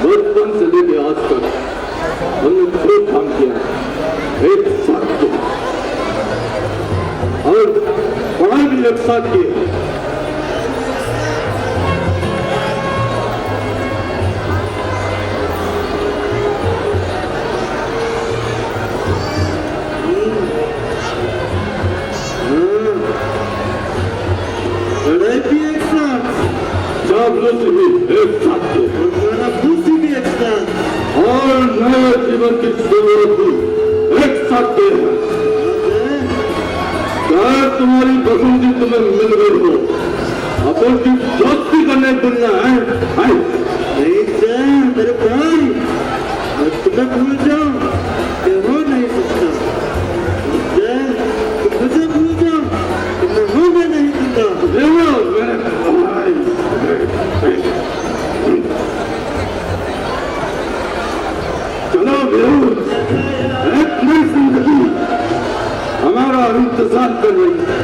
बचपन से लेके आज तक हमने जो काम किया एक साथ किया और पढ़ाई भी एक साथ की। एक साथ के भी एक साथ और नए जीवन की शुरुआत भी एक साथ के हैं। चाहे तुम्हारी पसंदी तुम्हें मिल गई हो, अपन की दोस्ती करने बनना है नहीं मेरे भाई, तुम्हें भूल जाओ कि हो नहीं सकता, मुझे भूल जाओ कि मैं हो भी नहीं सकता। चलो एक नई जिंदगी हमारा इंतजार कर रही है।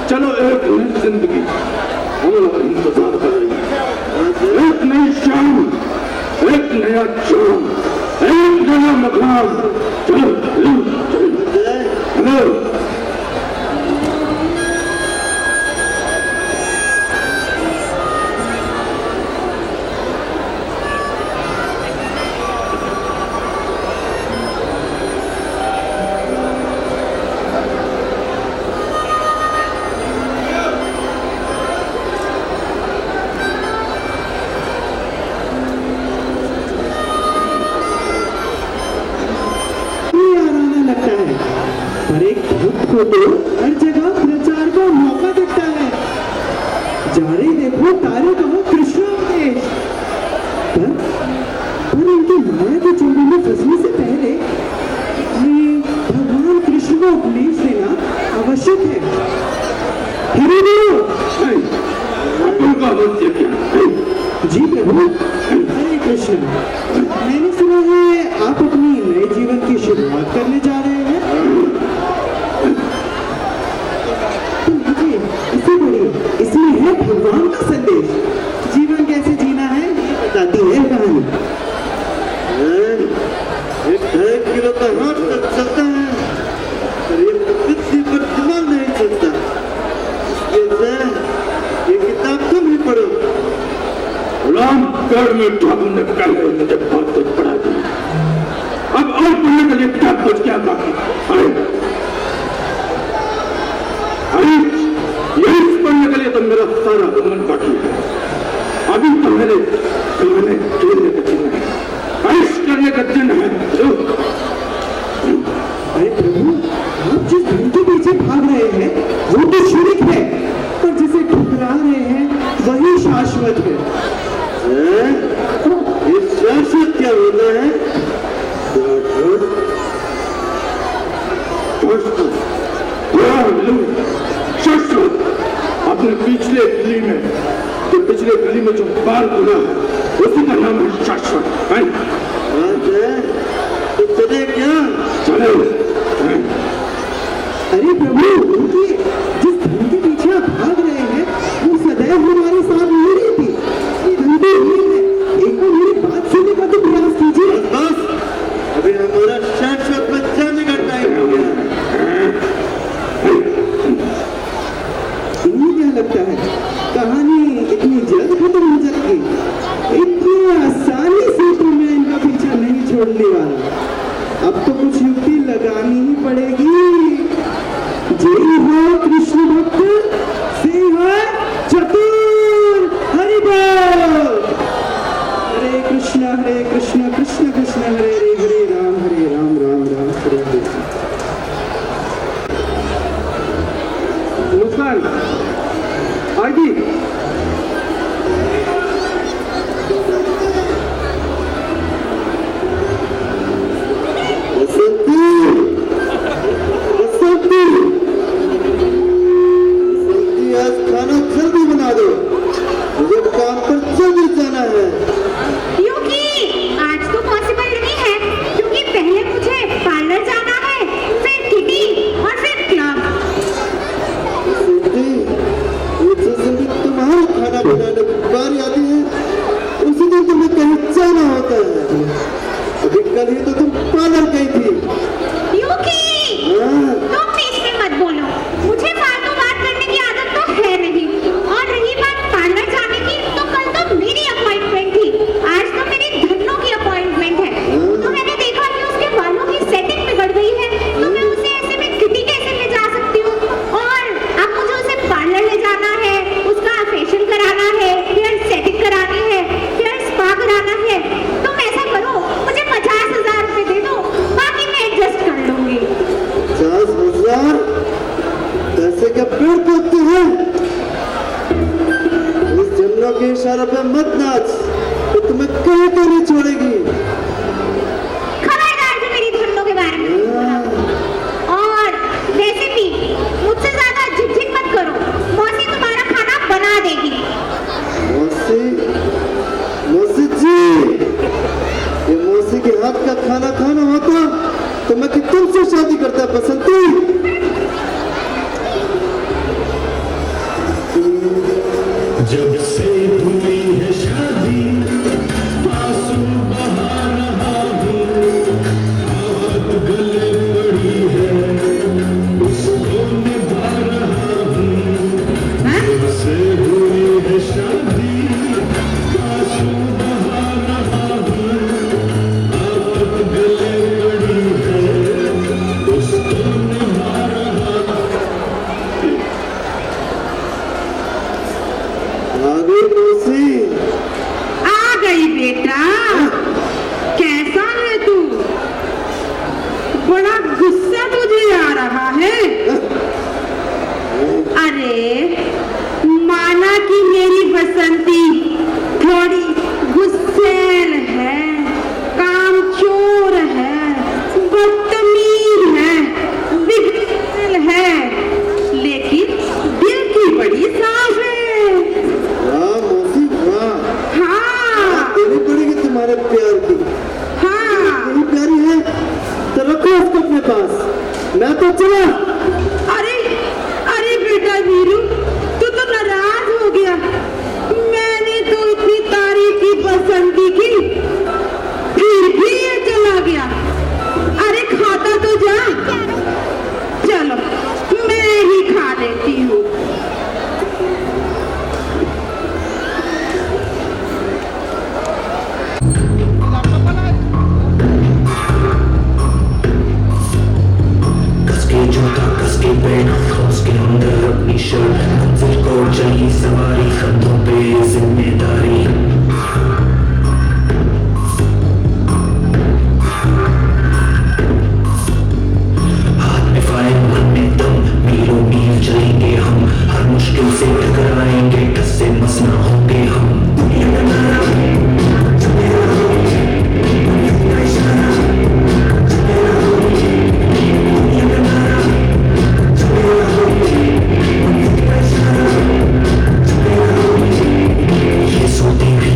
चलो एक नई जिंदगी हमारा इंतजार कर रही है। एक नई शाम, एक नया चांद, एक नया मकान। चलो हेलो तो हर जगह प्रचार का मौका दिखता है। जारे देखो तारे कहो कृष्ण उपदेश, पर इनकी माया की चोरी में फंसने से पहले भगवान कृष्ण को उपदेश देना आवश्यक है। जी प्रभु, हरे कृष्ण। मैंने सुना है आप अपनी नए जीवन की शुरुआत करने जा रहे हैं। इसमें है भगवान का संदेश। जीवन कैसे जीना है ये बताती है कहानी। 1 किलो का हाथ तक चलता है और एक किसी पर दिमाग नहीं चलता। ये किताब तुम ही पढ़ो। रामगढ़ में ठाकुर ने पहले मुझे बहुत कुछ पढ़ा दिया, अब और पढ़ने के लिए क्या कुछ क्या बाकी। यही पढ़ने के लिए तो मेरा सारा मन बाकी है। अभी तो मैंने खेलने का दिन है, ऐश करने का दिन है। अरे प्रभु, आप जिस धन के पीछे भाग रहे हैं वो तो क्षणिक है, पर जिसे ठुकरा रहे हैं वही शाश्वत है। ये शाश्वत क्या होता है? शाश्वत अपने पिछले गली में जो बाल बुना है उसी का नाम है शाश्वत। तो चले क्या? चले। अरे प्रभु, देखिए जिस धन के पीछे आप भाग रहे हैं वो सदैव हमारे साथ नहीं रहती। ये धन तो है, एक बार मेरी बात सुनने का तो प्रयास कीजिए। बस अभी हमारा शाश्वत बच्चा निकल टाइम हो गया। अब तो कुछ युक्ति लगानी ही पड़ेगी। जय हो कृष्ण भक्त, से हो चतुर। हरि बोल। हरे कृष्ण कृष्ण कृष्ण हरे हरे राम राम राम हरे हरे। नमस्कार आजी। आज खाना जल्दी बना दो, मुझे काम पर जल्दी जाना है। क्योंकि आज तो पॉसिबल नहीं है, क्योंकि पहले मुझे पार्लर जाना है, फिर किटी और फिर क्लब। जिस दिन तुम्हारा खाना बनाने की बारी आती है उसी दिन तुम्हें कहीं जाना होता है। अभी कल ही तो तुम पार्लर गई थी। क्योंकि तुम बीच में मत बोलो, मुझे फालतू बात करने की आदत तो है नहीं। और रही बात पार्लर जाने की, तो कल तो मेरी अपॉइंटमेंट थी, आज तो मेरी धन्नो की अपॉइंटमेंट है। तो मैंने देखा कि उसके बालों की सेटिंग बिगड़ गई है, तो मैं उसे ऐसे में किटी कैसे ले जा सकती हूँ। और अब मुझे उसे पार्लर ले जाना है, उसका फेशियल कराना है, हेयर सेटिंग करानी है, हेयर स्पा कराना है। तुम ऐसा करो, मुझे 50,000 रुपए दे दो, बाकी मैं एडजस्ट कर लूंगी। 50,000 पैसे का पेड़ पौधे हैं। इस जन्नों के इशारे पे मत नाच, तो तुम्हें कहीं तो नहीं छोड़ेगी। खबरदार जो मेरी धन्नो के बारे में और वैसे भी मुझसे ज्यादा झिकझिक मत करो, मौसी तुम्हारा खाना बना देगी। मौसी, मौसी जी, ये मौसी के हाथ का खाना खाना होता तो मैं कि तुमसे शादी करता बसंती। जब से हुई है शादी आंसू बहा रहा हूँ, बात गले पड़ी है उसको निभा रहा हूँ। जब से हुई है शादी आंसू बहा रहा हूँ, बात गले पड़ी है उसको निभा रहा हूँ। आगे मौसी। आ गई बेटा, कैसा है तू? बड़ा गुस्सा तुझे आ रहा है। अरे माना कि मेरी बसंती थोड़ी गुस्सैल है, कामचोर है, बदतमीज है, बिगड़ैल है, लेकिन दिल की बड़ी साफ है। वाह मौसी वाह, हाँ देनी पड़ेगी तुम्हारे प्यार की। हाँ। यही प्यारी है तो रखो उसको अपने पास, मैं तो चला। अरे अरे बेटा वीरू, तू तो नाराज हो गया। मैंने तो इतनी तारीफ की, बसंती की, फिर भी ये चला गया। अरे खाता तो जा। चलो मैं ही खा लेती हूँ। कसके जूता कसके पैंट खौस के अंदर अपनी शर्ट, मंजिल को चली सवारी, कंधों पे जिम्मेदारी। हाथ में फाइल मन में दम, मीलों मील चलेंगे हम, हर मुश्किल से टकराएंगे, टस से मस ना होंगे हम। ये सोती भी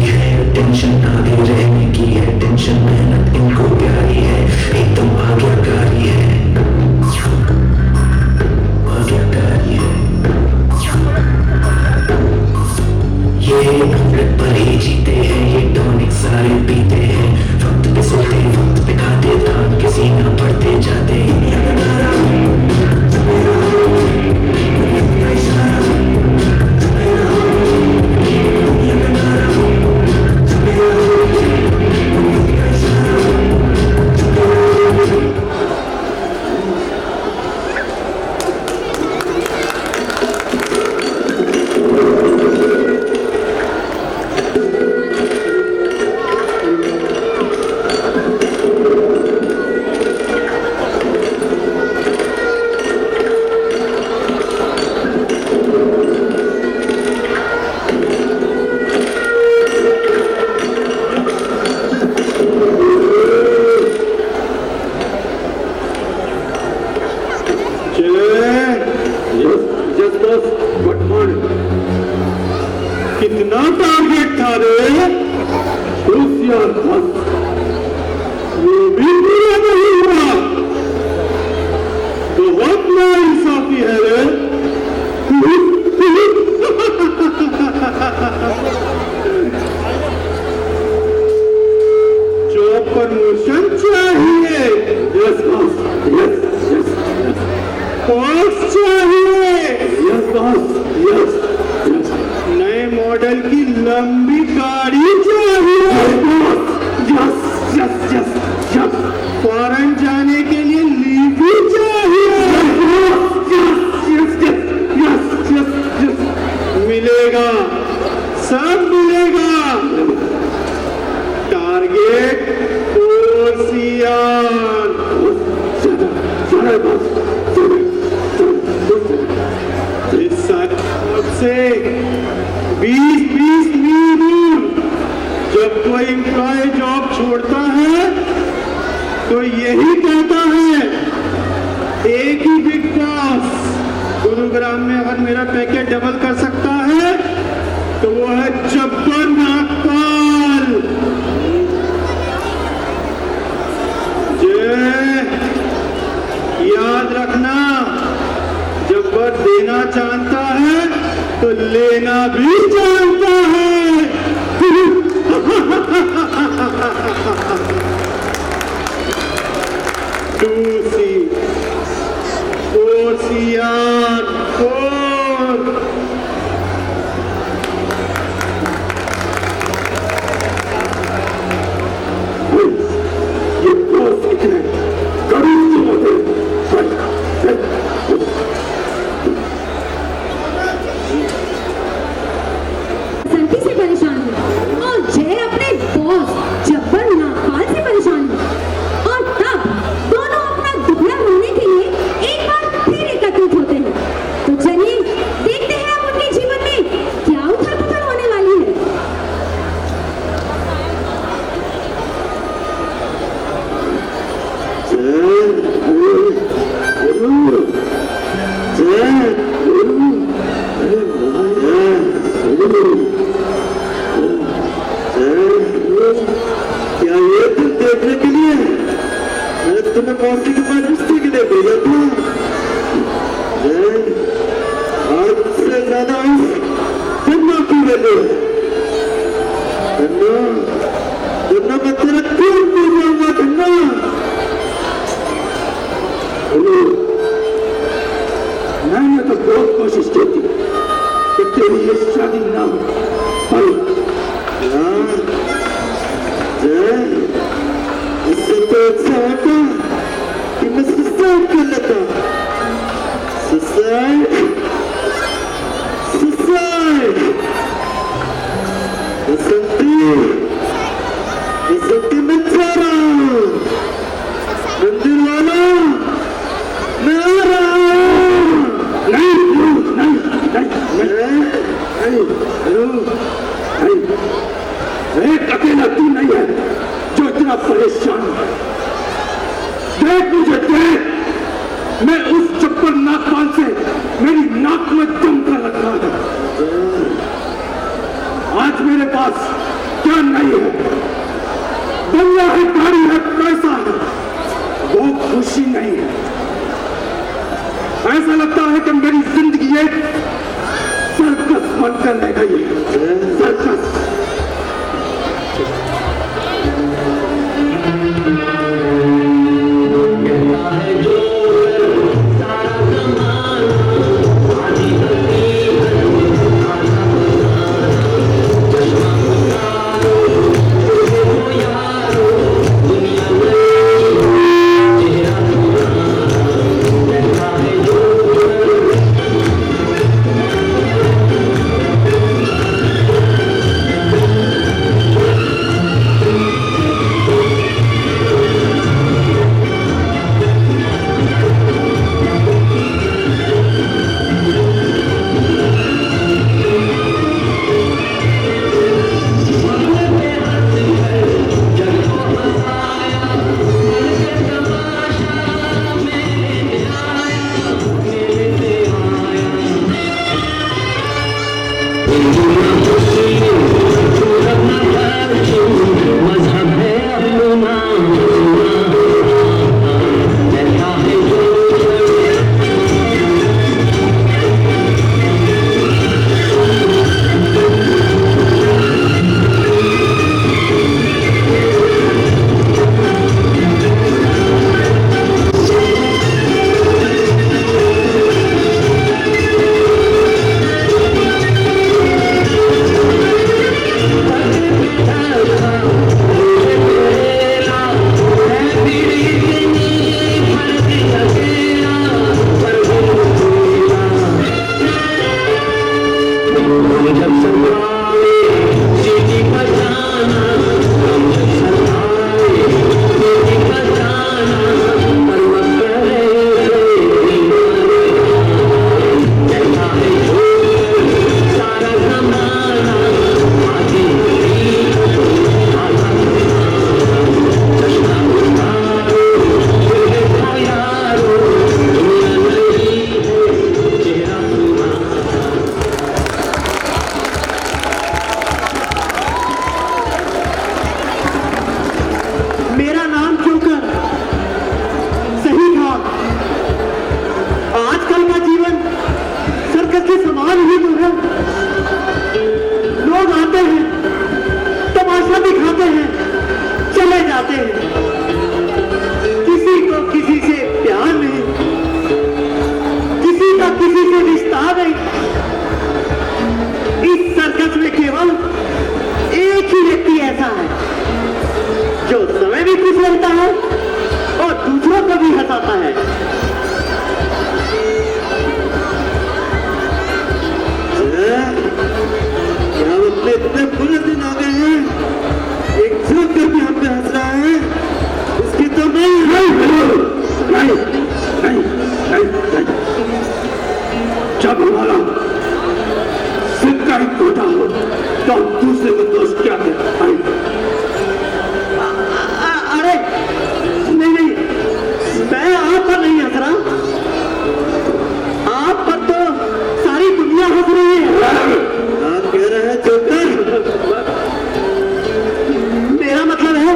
यस बॉस, गुड मॉर्निंग। कितना टारगेट था रे? यार बस, ये भी पूरा नहीं हुआ। बहुत नाइंसाफी है रे। जो प्रमोशन चाहिए, yes boss, yes yes yes, post चाहिए, यस बॉस, यस यस, नए मॉडल की लंबी गाड़ी चाहिए, yes yes yes yes, foreign जाने के लिए लीव भी चाहिए, yes yes yes yes yes, मिलेगा, सब मिलेगा। टारगेट कोर्सियान। इस से 20-20 मील। जब कोई एम्प्लॉय जॉब छोड़ता है तो यही कहता है, एक ही बिग बॉस गुरुग्राम में अगर मेरा पैकेज डबल कर सकता है तो वो है जब्बर नागपाल। याद रखना, जब्बर देना जानता है तो लेना भी जानता है। दूसरी कोर्सियान कोर। ये कोर्स कितने गरीब होते हैं। संती से परेशान हूँ और जय अपने बॉस जब्बर नागपाल से परेशान हूँ, और तब दोनों अपना दुखड़ा होने के लिए एक बार फिर एकत्रित होते हैं। तो चलिए देखते हैं अब उनके जीवन में क्या उथल-पुथल होने वाली है। क्या ये तुम देखने के लिए मैं तुम्हें मौसी के पास रिश्ते के लिए भेजा था? आज से ज्यादा जन्ना की वजह जन्ना मैं तेरा खून पी जाऊंगा। जन्ना मैंने तो बहुत कोशिश की थी कि तेरी ये शादी ना हो, पर इससे तो अच्छा होता कि मैं सुसाइड कर लेता। Suicide suicide. बसंती मैं जा रहा हूँ। मंदिर वाला मैं आ रहा हूँ। नहीं नहीं नहीं नहीं नहीं, एक अकेला तू नहीं है जो इतना परेशान है। देख मुझे देख, मैं उस जब्बर नागपाल से मेरी नाक में दम कर रखा है। आज मेरे पास क्या नहीं है, बंगला है, गाड़ी है, पैसा है, वो खुशी नहीं है। ऐसा लगता है कि मेरी जिंदगी एक सर्कस बनकर रह गई है। सर्कस। जब हमारा सिक्का ही खोटा हो तो हम दूसरे को दोष क्या दें? अरे नहीं नहीं, मैं आप पर नहीं हंस रहा, आप पर तो सारी दुनिया हंस रही है। आप कह रहे हैं जोकर? मेरा मतलब है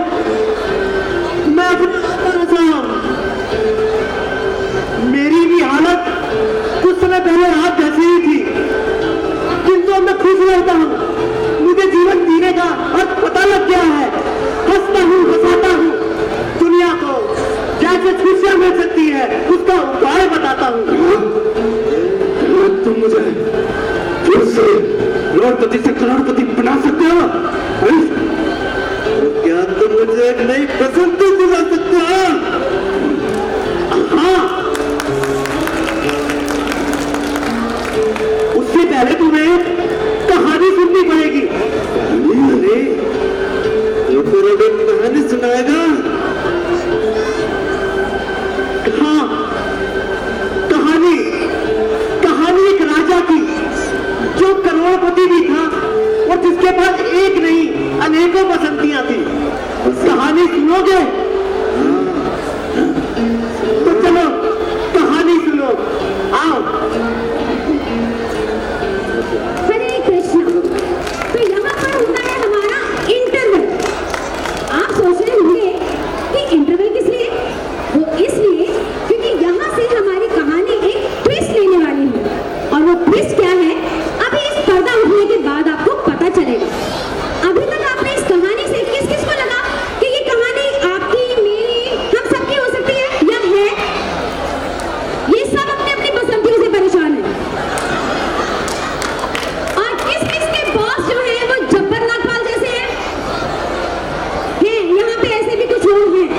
मैं अपने आप पर हंस रहा हूं। मेरी भी हालत कुछ समय पहले आप जैसी ही थी, किंतु अब मैं खुश रहता हूं। मुझे जीवन जीने का अर्थ पता लग गया है। हंसता हूं, हंसाता हूं, दुनिया को जैसे खुशियां मिल सकती है उसका उपाय बताता हूं। तुम मुझे फिर से करोड़पति से करोड़पति बना सकते हो? क्या तुम मुझे एक नई बसंती दिला सकते हो? हाँ, उससे पहले तुम्हें कहानी सुननी पड़ेगी। अरे ये फिर अब एक कहानी सुनाएगा? हाँ, कहानी कहानी एक राजा की जो करोड़पति भी था और जिसके पास एक नहीं अनेकों बसंतियां थी। कहानी सुनोगे? तो चलो कहानी सुनो, आओ। हरे कृष्ण। तो यहाँ पर होता है हमारा इंटरवल। आप सोच रहे होंगे कि इंटरवल किस लिए? वो इसलिए क्योंकि यहाँ से हमारी कहानी एक ट्विस्ट लेने वाली है। और वो ट्विस्ट क्या है, अभी इस पर्दा उठने के बाद आपको पता चलेगा। अभी तक आपने इस कहानी से किस किस को लगा कि ये कहानी आपकी, मेरी, हम सबकी हो सकती है या है? ये सब अपने अपनी बसंतियों से परेशान है। और किस किस के बॉस जो है वो जब्बर नागपाल जैसे हैं? यहाँ पे ऐसे भी कुछ लोग हैं।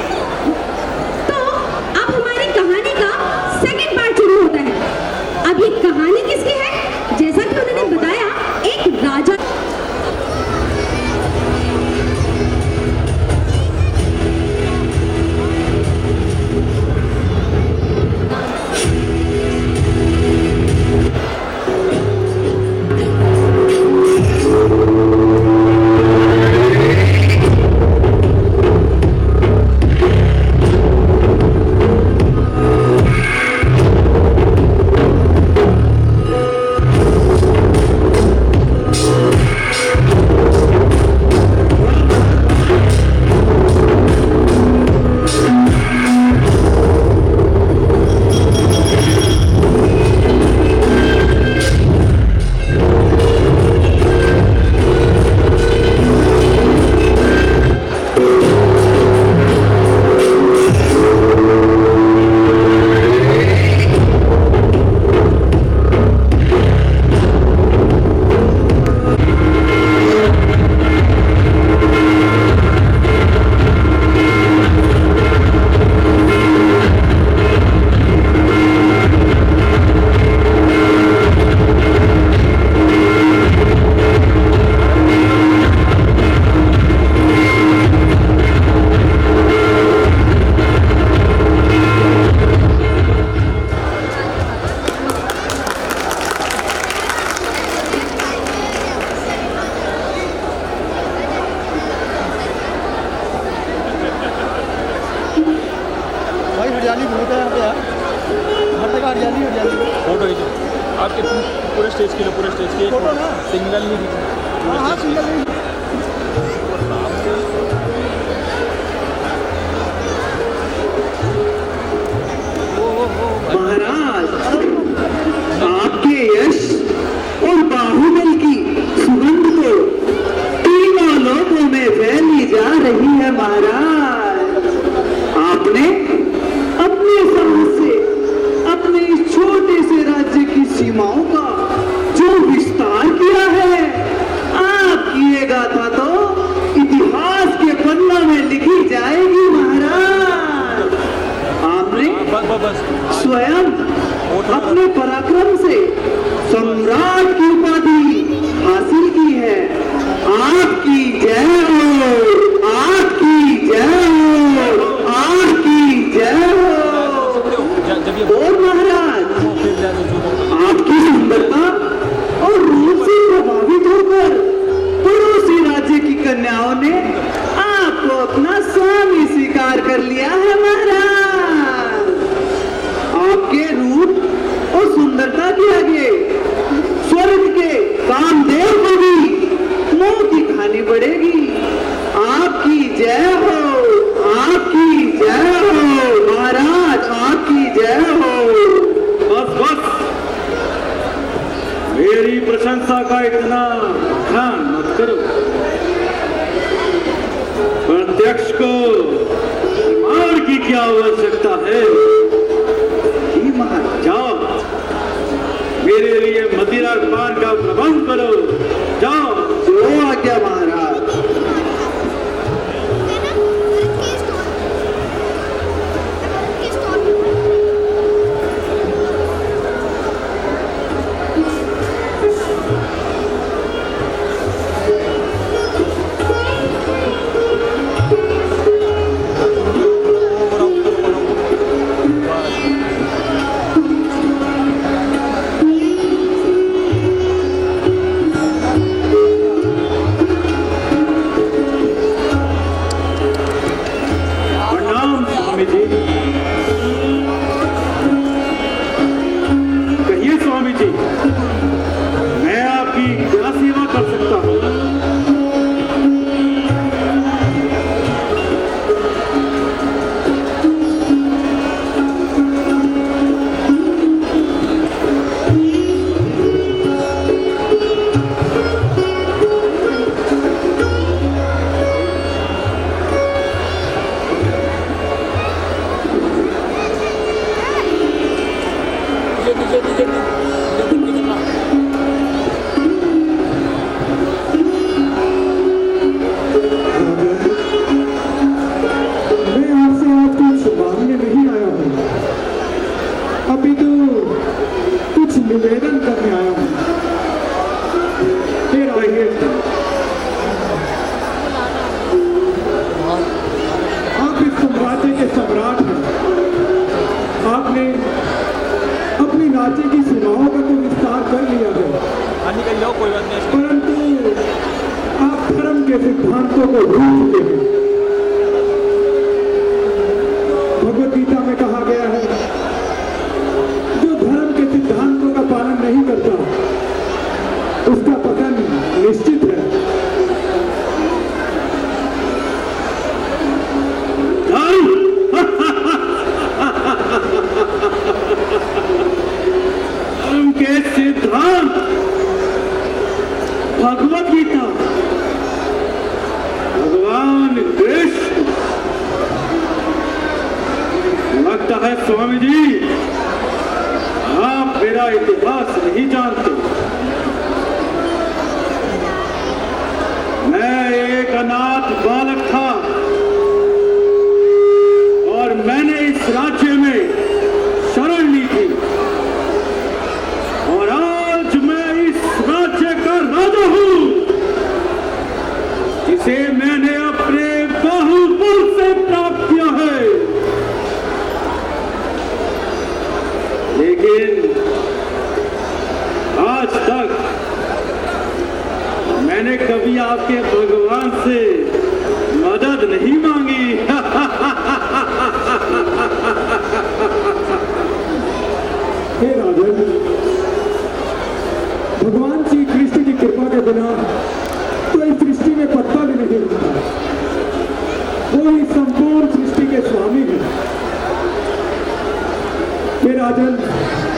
तो अब हमारी कहानी का सेकंड पार्ट शुरू होता है। अब ये कहानी किसकी है? जैसा कि उन्होंने बताया, एक राजा। हरियाली बहुत है यहाँ पे यार, हर जगह हरियाली हरियाली। फोटो खींचो आपके पूरे स्टेज के लिए, पूरे स्टेज के फोटो ना सिंगल नहीं खींचो। हाँ हाँ सिंगल नहीं। महाराज, आपके यश और बाहुबल की सुगंध तो तीनों लोगों में फैली जा रही है। महाराज, आपने अपने साहस से अपने इस छोटे से राज्य की सीमाओं का जो विस्तार किया है, आपकी ये गाथा तो इतिहास के पन्नों में लिखी जाएगी। महाराज, आपने स्वयं अपने पराक्रम से सम्राट की उपाधि हासिल की है। आपकी जय हो, आपकी जय हो, आपकी जय हो। और महाराज, मेरी प्रशंसा का इतना ध्यान मत करो। प्रत्यक्ष को प्रमाण की क्या आवश्यकता है? जाओ, मेरे लिए मदिरा पान का प्रबंध करो। जाओ। जो आज्ञा महाराज। प्रणाम स्वामी जी। कहिए स्वामी जी, मैं आपकी क्या सेवा कर सकता हूँ? मैं आपसे आज कुछ मांगने नहीं आया हूँ, अभी तो कुछ निवेदन करने आया हूँ। फिर आइए, आप इस साम्राज्य के सम्राट हैं। आपने अपनी राज्य की सीमाओं का तो विस्तार कर लिया है, हाँ निकल जाओ, कोई बात नहीं। परंतु आप धर्म के सिद्धांतों को भूल चुके हैं। भगवत गीता में कहा गया है, जो धर्म के सिद्धांतों का पालन नहीं करता उसका पतन निश्चित है। धर्म के सिद्धांत, भगवत गीता, भगवान कृष्ण। लगता है स्वामी जी आप मेरा इतिहास नहीं जानते। मैं एक अनाथ बालक था और मैंने इस राज्य में शरण ली थी, और आज मैं इस राज्य का राजा हूं, जिसे मैंने अपने बाहुबल से प्राप्त किया है। लेकिन आज तक मैंने कभी आपके भगवान से मदद नहीं मांगी। हे राजन, भगवान श्री कृष्ण की कृपा के बिना तो इस सृष्टि में पत्ता भी नहीं उगता। वो ही संपूर्ण सृष्टि के स्वामी हैं। हे राजन,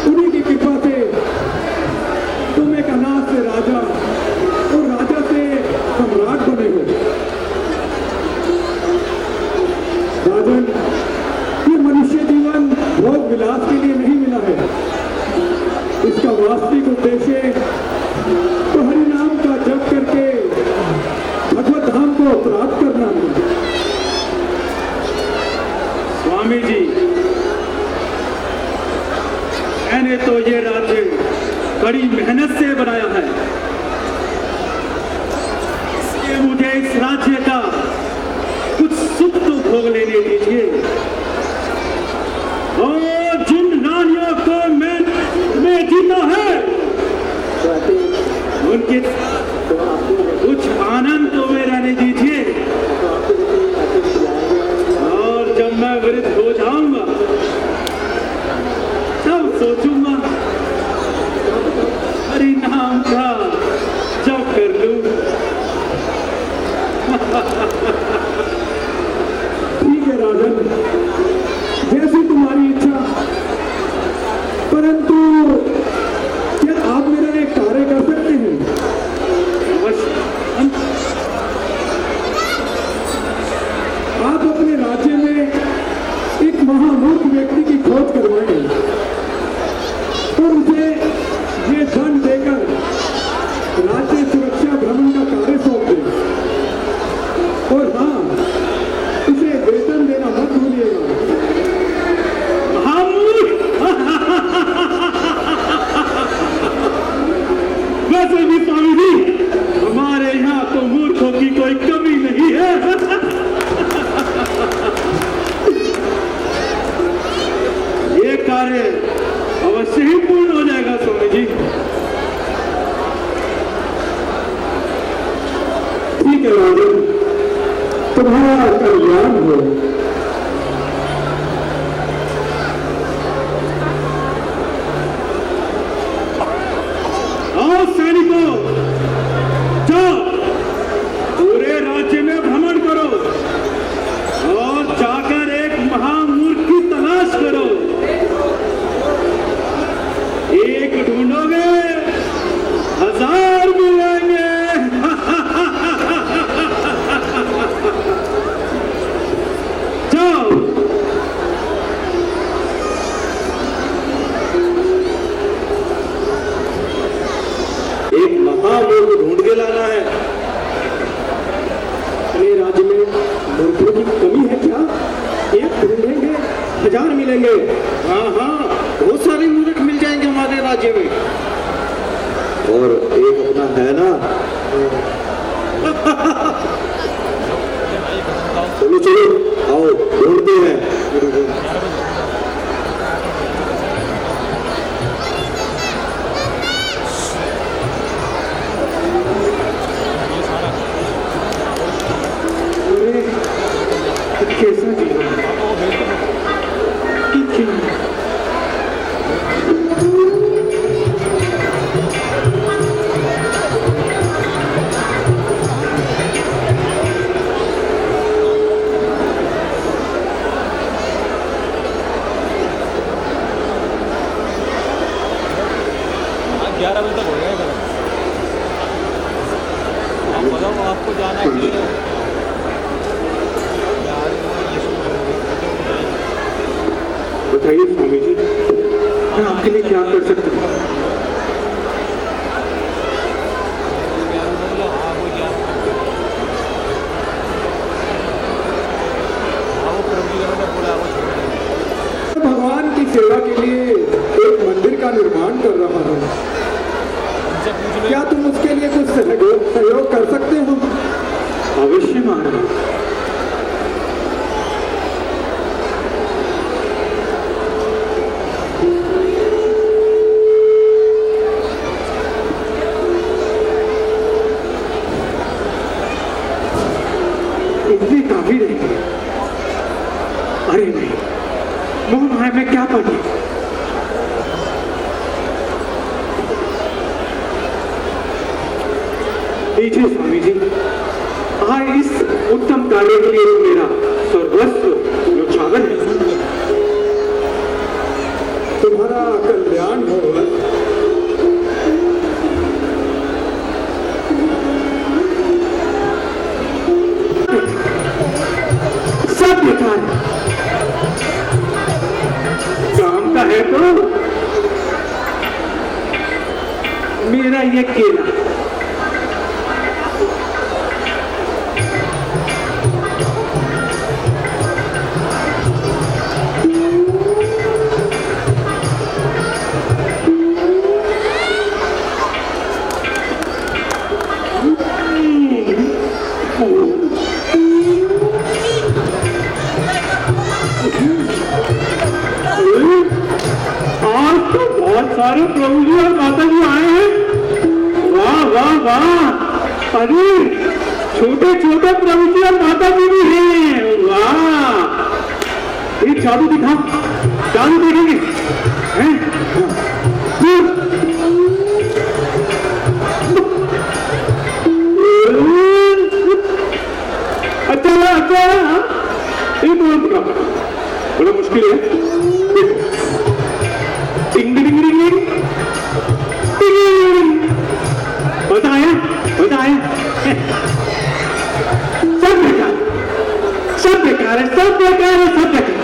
उन्हीं की कृपा से तुम एक अनाथ से राजा और राजा से सम्राट बने हो। राजन, ये मनुष्य जीवन भोग विलास के लिए नहीं मिला है। इसका वास्तविक उद्देश्य तो हरि नाम का जप करके भगवत धाम को प्राप्त करना है। स्वामी जी, मैंने तो ये राज्य बड़ी मेहनत से बनाया है, इसलिए मुझे इस राज्य का कुछ सुख तो भोग लेने दीजिए। और जिन रानियों को मैं जीता है उनके कुछ आनंद तो में रहने दीजिए। और जब मैं वृद्ध हो जाऊंगा तब सोचूंगा हरि नाम का जप कर लूं। ठीक है राजन, जैसी तुम्हारी इच्छा, परंतु क्या आप मेरा एक कार्य हो। आओ सैनिकों, जाओ पूरे राज्य में भ्रमण करो और जाकर एक महामूर्ख की तलाश करो। एक ढूंढोगे, 1000 मिलेंगे। जाओ। एक महामूर्ख ढूंढ के लाना है। अपने राज्य में मूर्खों की कमी है क्या? एक ढूंढेंगे 1000 मिलेंगे। हाँ हाँ, बहुत सारे मूर्ख मिल जाएंगे हमारे राज्य में। और एक अपना है ना। चलो चलो, आओ ढूंढते हैं। अरे कैसा जीवन कि क्या? हाँ 11 बजे तक हो जाएगा। आप बताओ आपको जाना है कि बताइए स्वामी जी, मैं आपके लिए क्या कर सकता हूँ? हाँ वो क्या हाँ वो प्रभु जी ने बोला वो छोड़ देंगे। भगवान की सेवा के लिए एक मंदिर का निर्माण कर रहा हूँ। उनसे पूछ लो। क्या तुम उसके लिए कुछ सहयोग कर सकते हो? अवश्य महाराज। इतने काफी रहेंगे। अरे नहीं, मोह माया में क्या पड़ी? लीजिए स्वामी जी, आज इस उत्तम कार्य के लिए मेरा सर्वस्व न्यौछावर है। तुम्हारा कल्याण हो। सब बेकार है। काम का है तो मेरा ये केला। आज तो बहुत सारे प्रभु जी और माता जी आए हैं। वाह वाह वाह। अरे छोटे छोटे प्रभु जी और माता जी भी हैं। वाह, एक जादू दिखाओ, जादू देखेंगे हैं? अच्छा अच्छा, एक और दिखाओ, बड़ा मुश्किल है। देखो, टिंग टिंग टिंग टिंग टिंग। बताया बताया, सब बेकार, सब बेकार है, सब बेकार है, सब बेकार।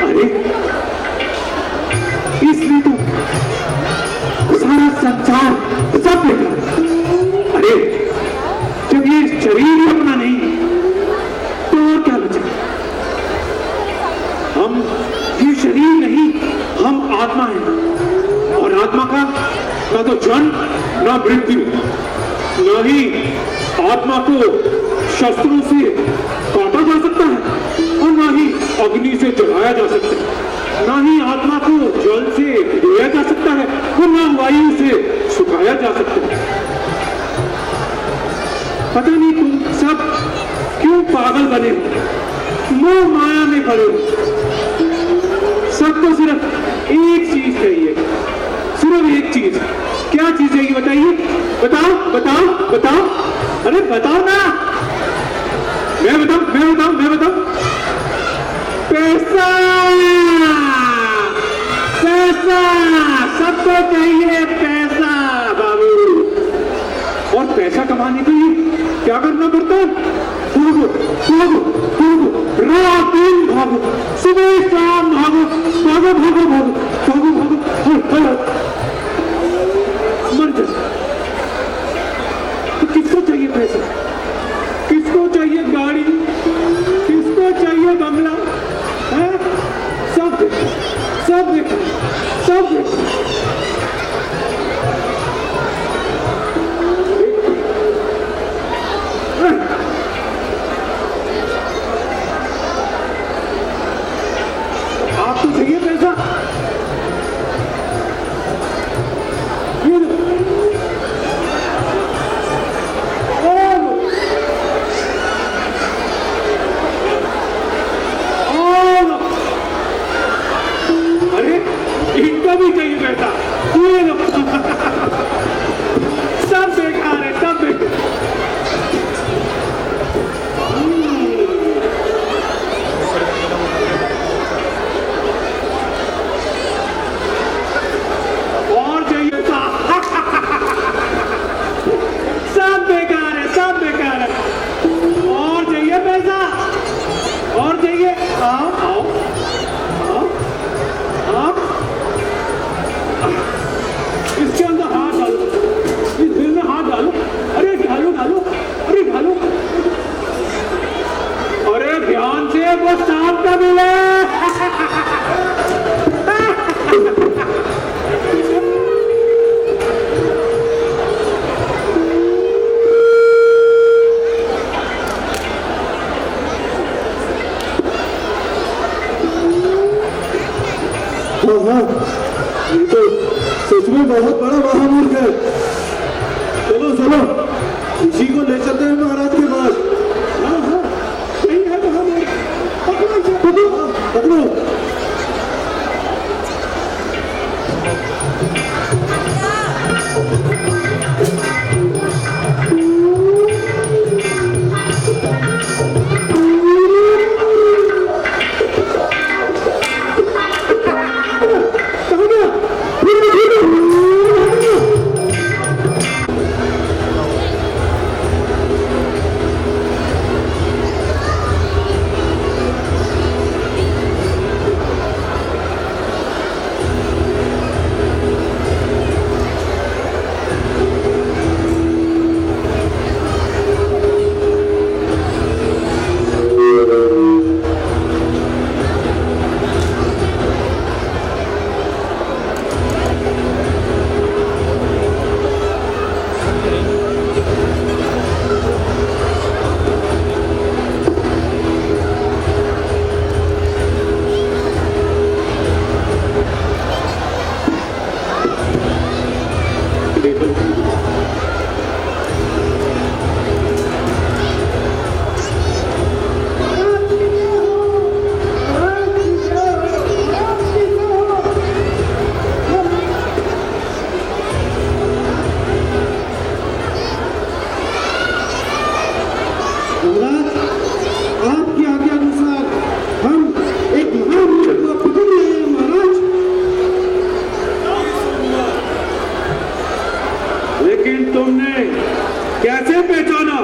अरे इसलिए तो सारा संसार सब बेकार है। अरे जब ये शरीर ही अपना नहीं तो और क्या बचा? हम ये शरीर नहीं, हम आत्मा है। और आत्मा का ना तो जन्म ना मृत्यु, ना ही आत्मा को शस्त्रों से काटा जा सकता है और ना ही अग्नि से जलाया जा सकता है, ना ही आत्मा को जल से धोया जा सकता है और ना वायु से सुखाया जा सकता है। पता नहीं तुम सब क्यों पागल बने हो, मोह माया में पड़े हो। सबको सिर्फ एक चीज चाहिए, सिर्फ एक चीज। क्या चीज है ये बताइए? बताओ बताओ बताओ, अरे बताओ ना। मैं बताऊं। पैसा, पैसा, सबको चाहिए पैसा बाबू। और पैसा कमाने के लिए क्या करना पड़ता है? भागो भागो भागो, रात दिन भागो, सुबह शाम भागो, भागो भागो भागो भागो भागो, मर जाओ। तो किसको चाहिए पैसा? किसको चाहिए गाड़ी? किसको चाहिए बंगला? है? सब देखो, सब देखो, सब देखो। आपको चाहिए पैसा? ये लो। अरे इनको भी चाहिए पैसा, ये लो। सब बेकार है, सब बेकार। और चाहिए था। सब बेकार है, सब बेकार है। और चाहिए पैसा? और चाहिए? आओ आओ आओ आओ, इसके अंदर हाथ डालो, इस दिल में हाथ डालो। अरे ढालो ढालो, अरे ढालो। अरे ध्यान से, वो सांप का बिल है। हाँ, ये तो सच में बहुत बड़ा महामूर्ख है। चलो चलो, इसी को ले चलते हैं महाराज के पास। हाँ हाँ, सही है महामूर्ख। पकड़ो इसे, पकड़ो पकड़ो। कैसे पहचाना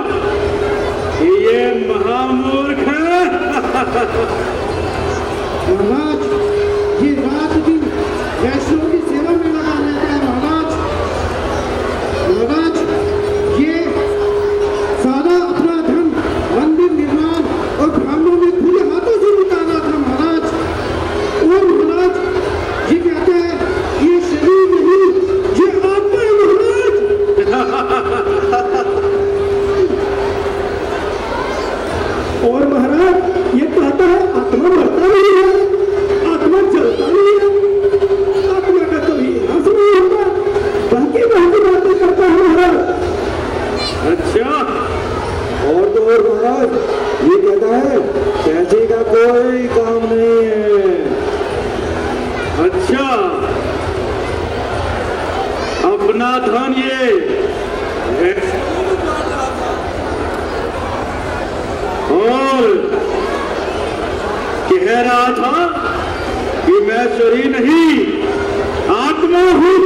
कि ये महामूर्ख है? महाराज, ये रात दिन वैष्णव की सेवा में लगा रहता है। महाराज, महाराज, ये सारा अपना धन मंदिर निर्माण और ब्राह्मणों में खुले हाथों से लुटाना था महाराज। और महाराज, ये कहते हैं ये शरीर नहीं, ये आत्मा है महाराज। और महाराज, ये कहता है आत्मा अपना धन ये और कह रहा था कि मैं शरीर नहीं आत्मा हूं।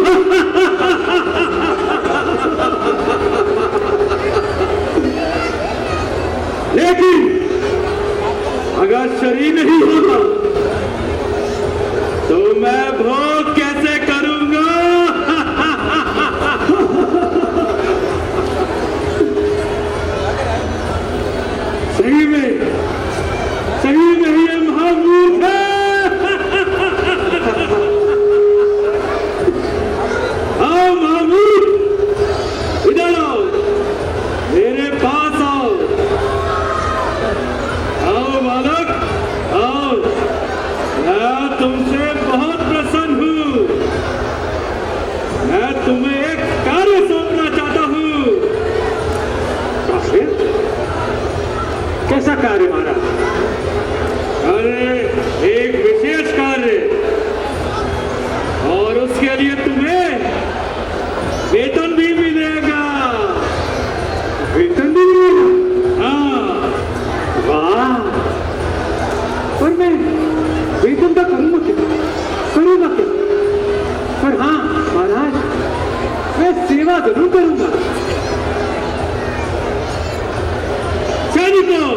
लेकिन अगर शरीर नहीं होता तो मैं भोग कैसे करूंगा? सही में ये महामूर्ख है। आओ महामूर्ख, इधर आओ, मेरे पास आओ। आओ बालक, आओ, मैं तुमसे बहुत प्रसन्न हूं। मैं तुम्हें एक कार्य सौंपना चाहता हूं। कैसा कार्य महाराज? अरे एक विशेष कार्य, और उसके लिए तुम्हें वेतन भी मिलेगा। वेतन भी मिलेगा? हाँ, वाह। पर मैं वेतन का करूंगा क्या? पर हाँ महाराज, मैं सेवा जरूर करूंगा। सैनिकों,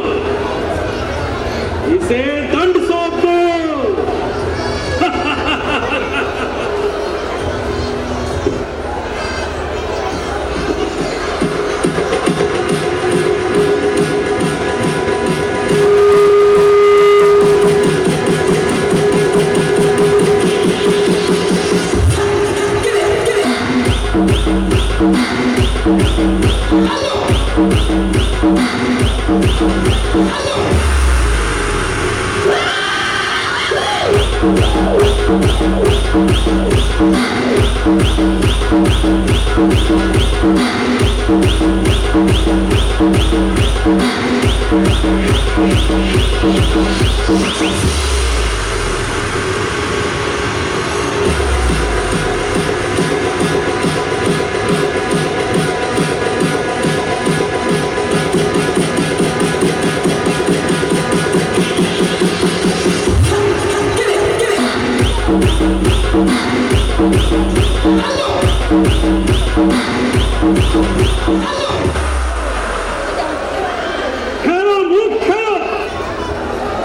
इसे दंड सौंप दो।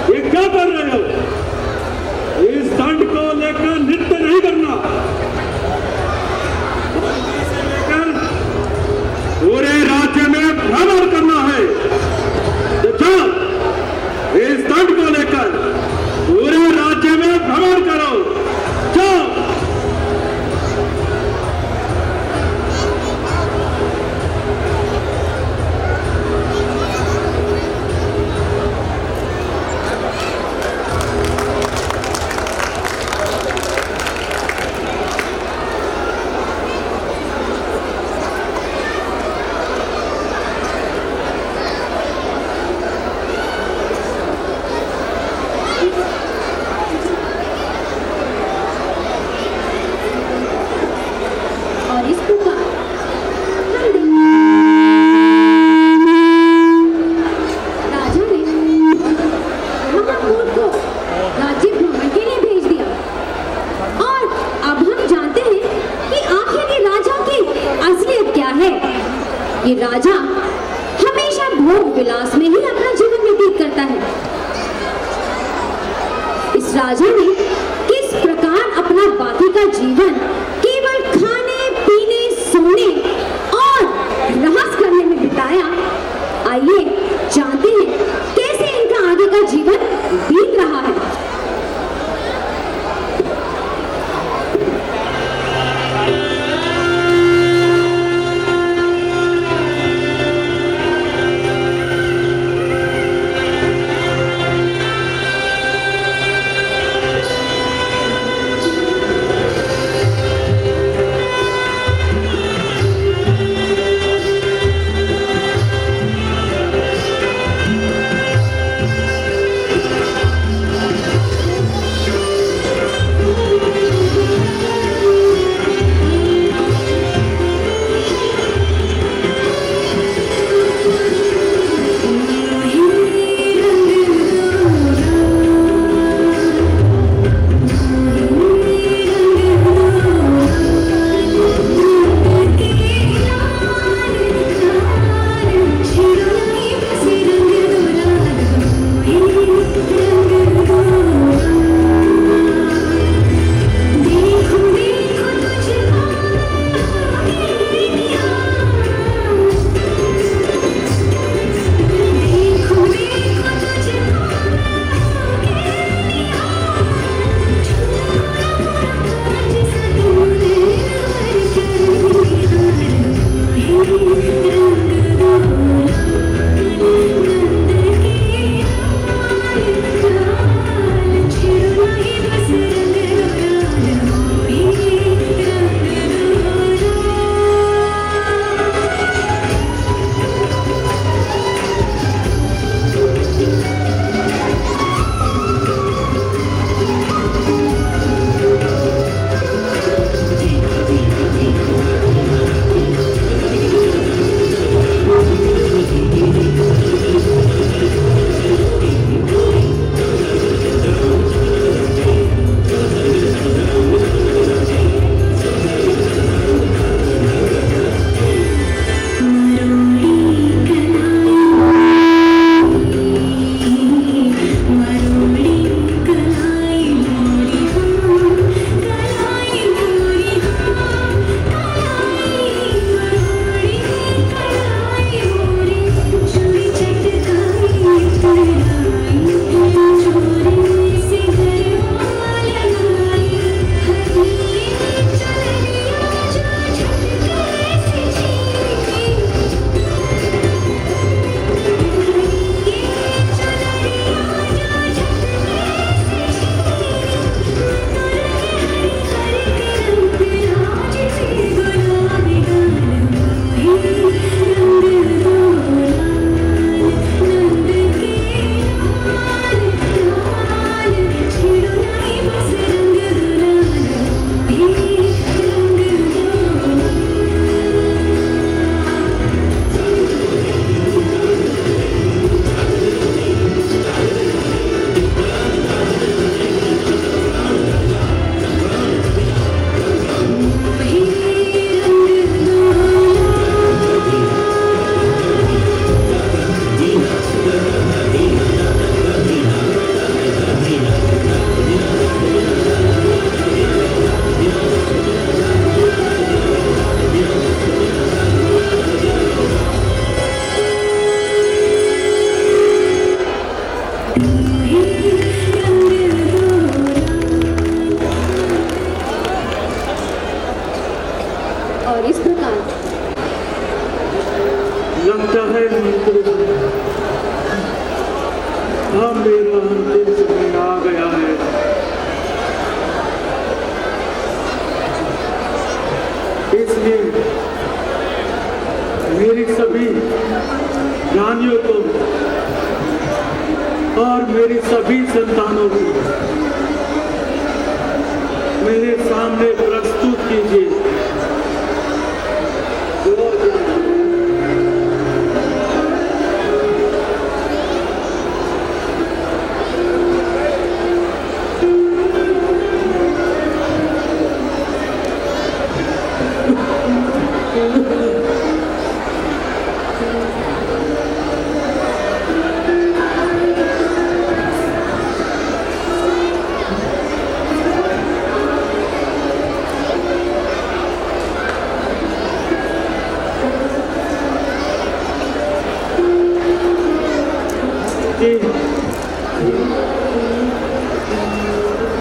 ये क्या कर रहे हो? इस दंड को लेकर नृत्य नहीं करना। इसे लेकर पूरे राज्य में भ्रमण करना है। तो चलो, इस दंड को लेकर पूरे राज्य में भ्रमण करो। चलो। ये राजा हमेशा भोग विलास में ही अपना जीवन व्यतीत करता है। इस राजा ने किस प्रकार अपना बाकी का जीवन केवल खाने, पीने, सोने और रहस करने में बिताया, आइए जानते हैं कैसे इनका आगे का जीवन बीत रहा है। और इस प्रकार लगता है अब मेरा अंतिम समय आ गया है। इसलिए मेरी सभी रानियों को और मेरी सभी संतानों को मेरे सामने प्रस्तुत कीजिए।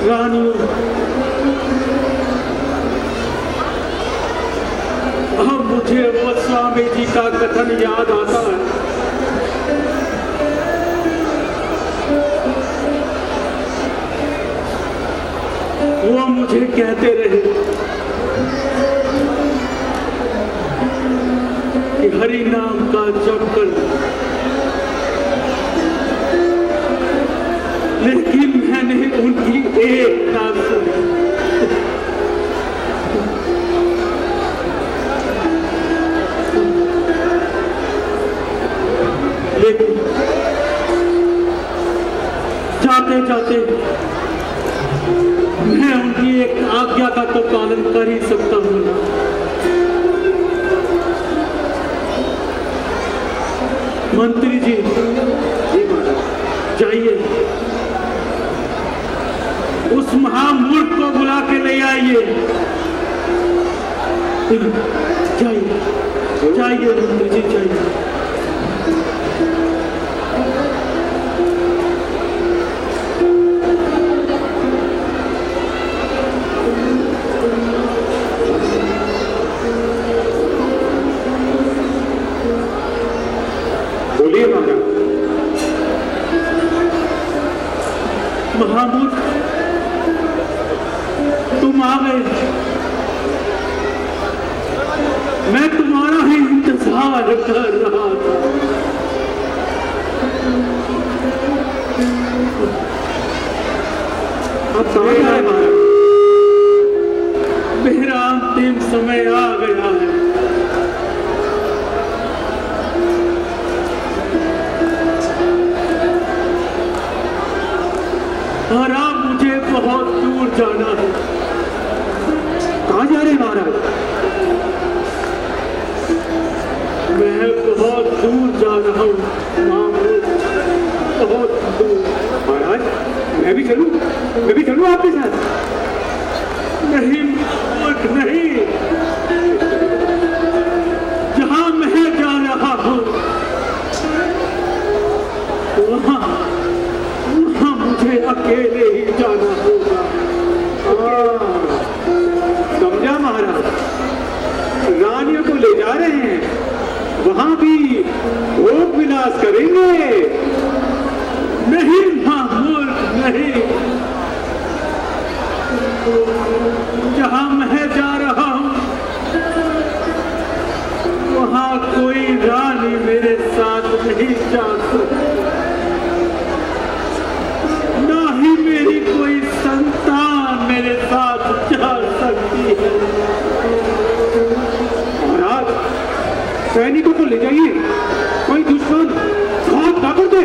रानियों, अब मुझे वो स्वामी जी का कथन याद आता है, वो मुझे कहते रहे कि हरि नाम का जप कर, लेकिन मैंने उनकी एक ना सुनी। लेकिन जाते जाते मैं उनकी एक आज्ञा का तो पालन कर ही सकता हूं ना। मंत्री जी, जाइए उस महामूर्ख को बुला के ले आइए। जाइए जाइए मंत्री जी, जाइए। बोलिए महाराज। महामूर्ख, तुम आ गए। मैं तुम्हारा ही इंतजार कर रहा था। अब कहाँ जा रहे महाराज? मेरा अंतिम समय आ गया है। और अब मुझे बहुत दूर जाना है। कहाँ जा रहे महाराज? मैं बहुत दूर जा रहा हूँ महामूर्ख, बहुत दूर। महाराज, मैं भी चलूँ आपके साथ? नहीं मूर्ख, नहीं। जहाँ मैं जा रहा हूँ वहाँ मुझे अकेले ही जाना होगा। समझा महाराज? रानियों को ले जा रहे हैं, वहां भी भोग विलास करेंगे। नहीं महामूर्ख, नहीं। जहां मैं जा रहा हूं वहां कोई रानी मेरे साथ नहीं जा सकती, ना ही मेरी कोई संतान मेरे साथ जा सकती है। महाराज, सैनिकों को ले जाइए, कोई दुश्मन घात ना कर दे।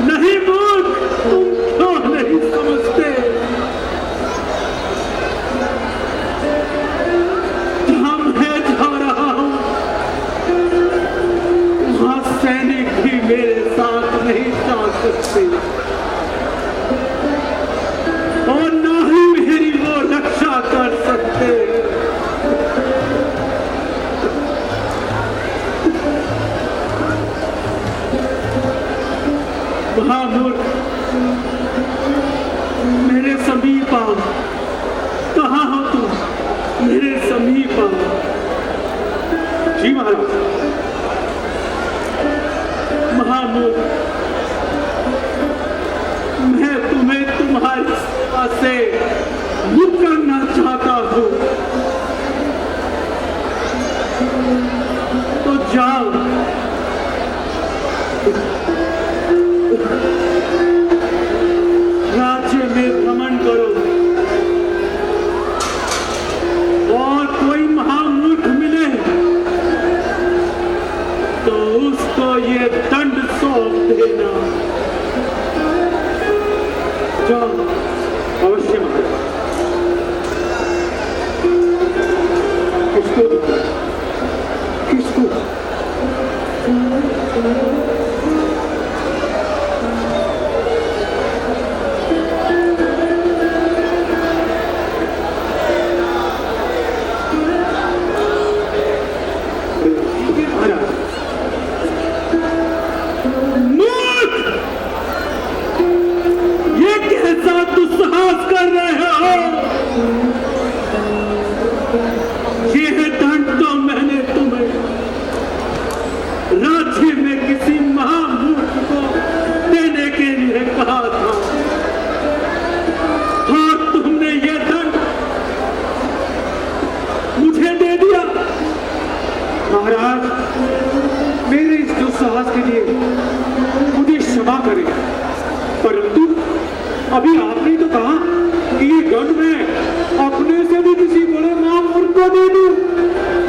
नहीं मूर्ख, तुम क्यों नहीं समझते? जहां मैं जा रहा हूं वहां सैनिक भी मेरे साथ नहीं जा सकते, और ना ही मेरी वो रक्षा कर सकते। किसको किसको ये कैसा दुस्साहस कर रहे हो? ये दंड तो मैंने तुम्हें राज्य में किसी महामूर्ख को देने के लिए कहा था और तुमने ये दंड मुझे दे दिया। महाराज, मेरे इस दुस्साहस के लिए मुझे क्षमा करें, परंतु अभी आपने तो कहा कि ये दंड मैं अपने से भी किसी बड़े महामूर्ख को दे दूं,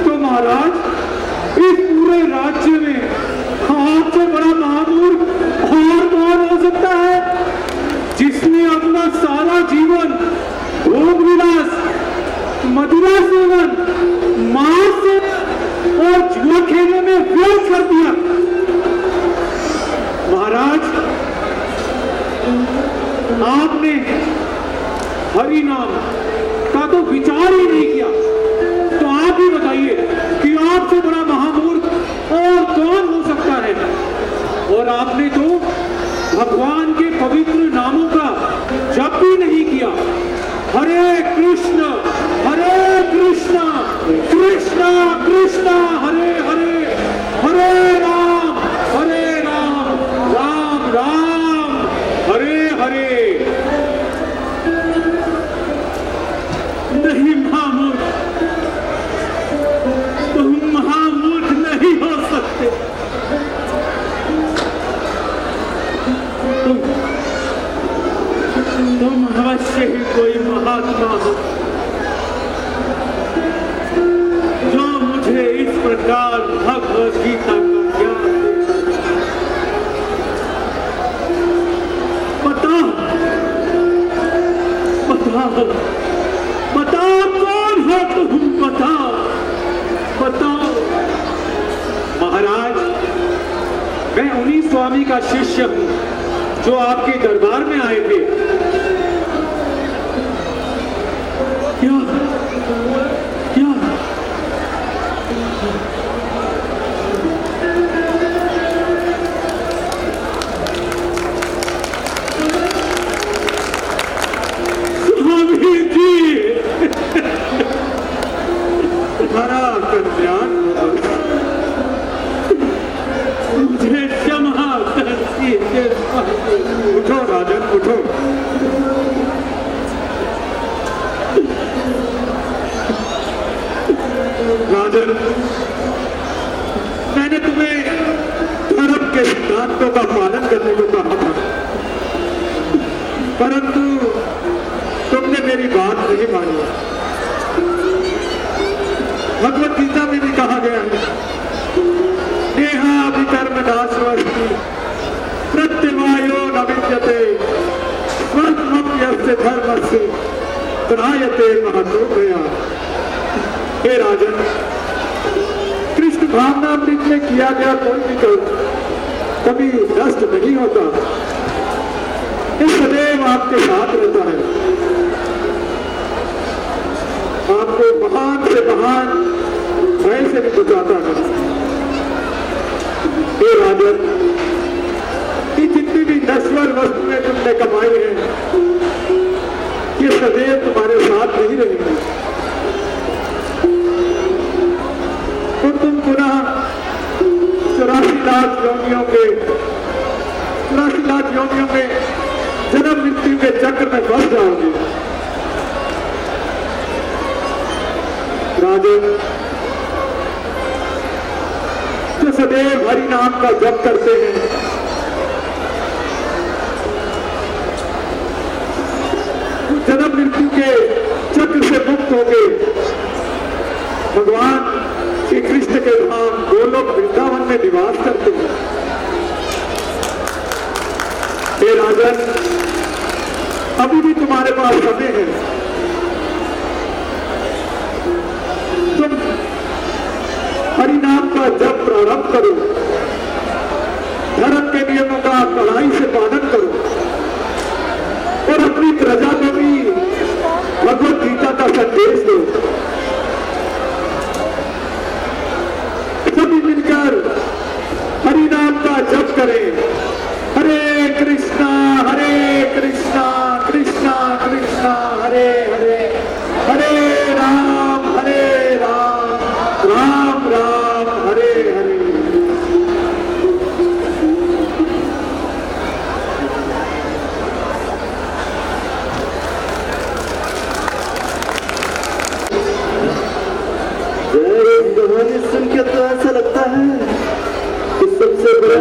तो महाराज इस पूरे राज्य में आपसे बड़ा महामूर्ख और कौन हो सकता है, जिसने अपना सारा जीवन भोग विलास, मदिरा सेवन, मांस और जुआ खेलने में व्यर्थ कर दिया। महाराज, आपने हरि नाम का तो विचार ही नहीं किया, तो आप ही बताइए कि आपसे बड़ा महामूर्ख और कौन हो सकता है। और आपने तो भगवान के पवित्र नामों का जप भी नहीं किया। हरे कृष्ण कृष्ण कृष्ण हरे हरे, हरे राम राम राम हरे हरे। नहीं महामूर्ख, तुम महामूर्ख नहीं हो सकते। तुम अवश्य ही कोई महात्मा हो जो मुझे इस प्रकार भगवद गीता का ज्ञान दे। बताओ बताओ बताओ, कौन हो तुम? बताओ बताओ। महाराज, मैं उन्हीं स्वामी का शिष्य हूं जो आपके दरबार में आए थे। क्या क्या स्वामी जी, तुम्हारा कल्याण हो। मुझे क्षमा कर दीजिए। उठो राजन, उठो। राजन, मैंने तुम्हें धर्म के सिद्धांतों का पालन करने को कहा था, परंतु तुमने मेरी बात नहीं मानी। भगवद गीता में भी कहा गया है, नेहा विकर्म नाशवस्ति प्रत्यवायो न विद्यते स्वल्पमप्यस्य धर्मस्य त्रायते महतो गया। हे राजन, कृष्ण भावनामृत में किया गया कोई भी कर्म कभी नष्ट नहीं होता, ये सदैव आपके साथ रहता है, आपको महान से महान भय से भी बचाता है। हे राजन, ये जितनी भी नश्वर वस्तुएं तुमने कमाई हैं, ये सदैव तुम्हारे साथ नहीं रहेंगी। तो तुम पुनः 84 लाख योनियों में जन्म मृत्यु के चक्र में फंस जाओगे। राजन, जो सदैव हरि नाम का जप करते हैं, जन्म मृत्यु के चक्र से मुक्त होके भगवान श्री कृष्ण के धाम गोलोक वृंदावन में निवास करते हैं। हे राजन, अभी भी तुम्हारे पास समय है। तुम का जब प्रारंभ करो, धर्म के नियमों का कड़ाई से पालन करो और अपनी प्रजा को भी भगवत गीता का संदेश दो। सभी मिलकर हरि नाम का जप करें। हरे कृष्णा कृष्णा कृष्णा हरे हरे, हरे राम राम राम हरे हरे। कहानी सुन के तो ऐसा लगता है कि सबसे बड़ा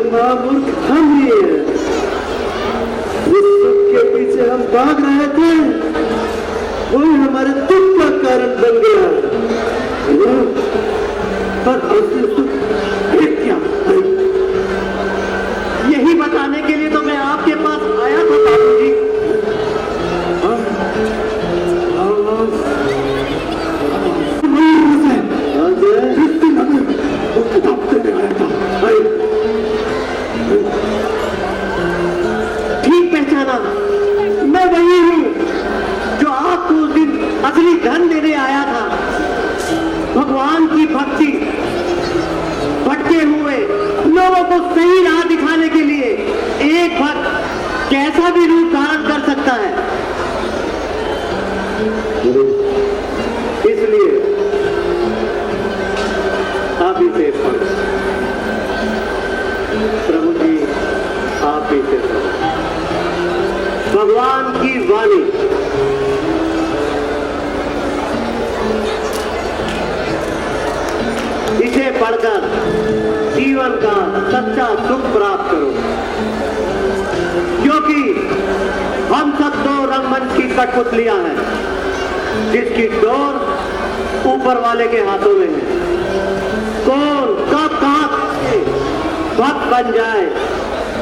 महामूर्ख हम ही है। जिस सुख के पीछे हम भाग रहे थे वही हमारे दुख का कारण बन गया। पर असली सुख है क्या? यही बताने के लिए तो मैं आपके पास आया था बाबूजी। ठीक पहचाना, मैं वही हूँ जो आपको उस दिन असली धन देने आया था। भगवान की भक्ति भटके हुए लोगों को सही राह दिखाने के लिए एक भक्त कैसा भी रूप धारण कर सकता है। इसलिए आप इसे पढ़ो। प्रभु जी आप इसे पढ़ो। भगवान की वाणी इसे पढ़कर जीवन का सच्चा सुख प्राप्त करो, क्योंकि हम सब दो रंगमंच की कठपुतलियां हैं जिसकी डोर ऊपर वाले के हाथों में है। कौन कब कहां भक्त बन जाए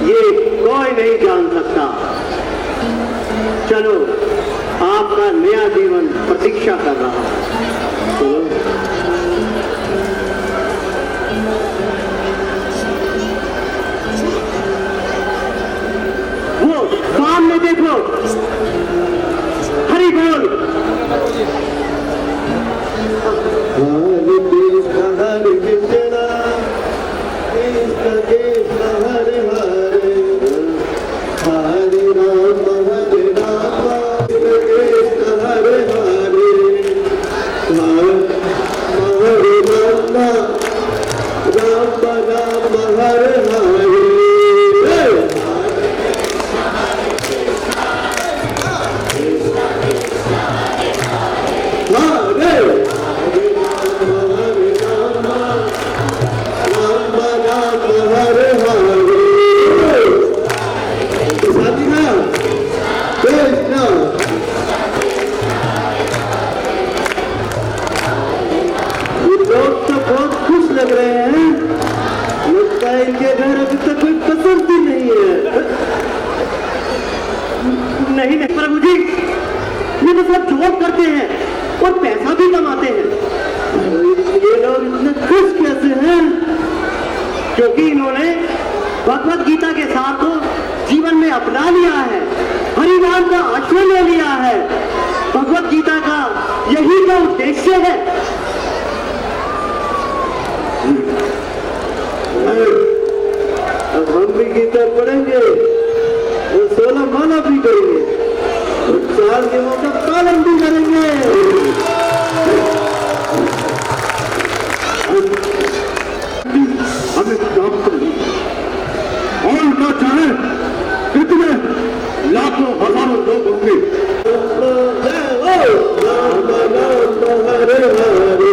ये कोई नहीं जान सकता। चलो आपका नया जीवन प्रतीक्षा कर रहा है। चलो। वो सामने देखो, हरि बोल। हरे कृष्णा हरे कृष्णा कृष्ण कृष्ण हरे हरे, हरे राम कृष्ण हरे हरे, हरे राम राम हरे हरे। नहीं नहीं प्रभु जी, ये तो सब जॉब करते हैं और पैसा भी कमाते हैं। ये लोग इतने खुश कैसे हैं? क्योंकि इन्होंने भगवत गीता के साथ को जीवन में अपना लिया है, हरि नाम का आश्रय ले लिया है। भगवत गीता का यही तो उद्देश्य है। अब हम भी गीता पढ़ेंगे और 16 माला भी करेंगे और 4 नियमों का पालन भी करेंगे। हमें काम करें और ना चाहे कितने लाखों हजारों लोग होंगे। हरे हरे, हरे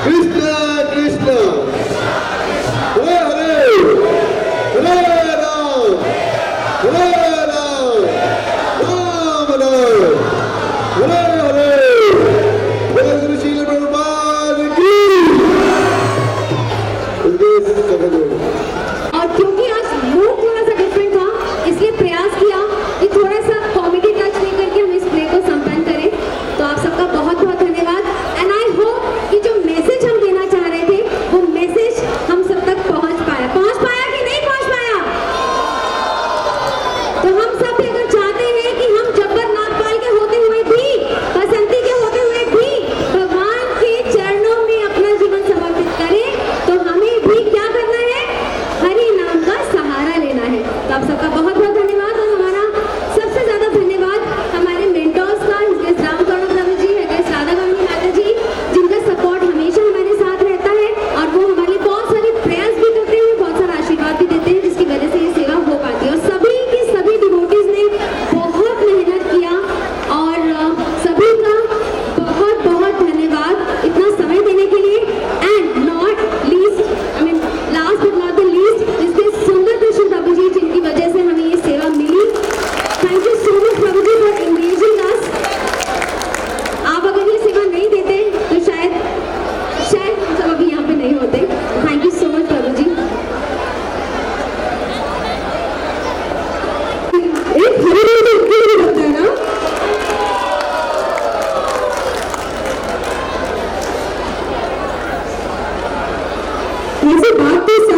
कृष्ण कृष्ण हरे हरे हरे राम राम राम हरे हरे बोले श्री श्रील प्रभुपाद की। और क्योंकि आज मूड थोड़ा सा डिफरेंट था, इसलिए प्रयास किया कि थोड़ा सा कॉमेडी टच लेकर के हम इस प्ले को संपन्न करें। तो आप सबका बहुत बहुत धन्यवाद एंड आई होप कि जो मैसेज हम देना चाह रहे थे वो मैसेज हम सब तक पहुंच पाया कि नहीं पहुंच पाया। तो हम सब अगर चाहते हैं कि हम जब्बर नागपाल के होते हुए भी, बसंती के होते हुए भी भगवान के चरणों में अपना जीवन समर्पित करें, तो हमें भी क्या करना है? हरि नाम का सहारा लेना है। तो आप सबका बहुत बहुत धन्यवाद और हमारा सबसे ज्यादा धन्यवाद हमारे मेंटर्स का, हिज रामकर्ण प्रभु जी, हिज राधा गंगी माता जी, जिनका सपोर्ट हमेशा हमारे साथ रहता है और वो हमारे लिए बहुत सारे प्रयास भी करते हैं, बहुत सारा आशीर्वाद भी देते हैं, जिसकी वजह से ये सेवा हो पाती है। और सभी की सभी डिवोटीज ने बहुत मेहनत किया और सभी का बहुत बहुत धन्यवाद इतना समय देने के लिए। And not least, I mean last but not the least, इसके सुंदर कृष्ण प्रभु जी, जिनकी वजह से हमें ये सेवा मिली। Thank you so much Prabhu ji for engaging us. आप अगर ये सेवा नहीं देते तो शायद हम सब अभी यहाँ पे नहीं होते। Thank you so much Prabhu जी। एक होता है ना, ऐसी बात तो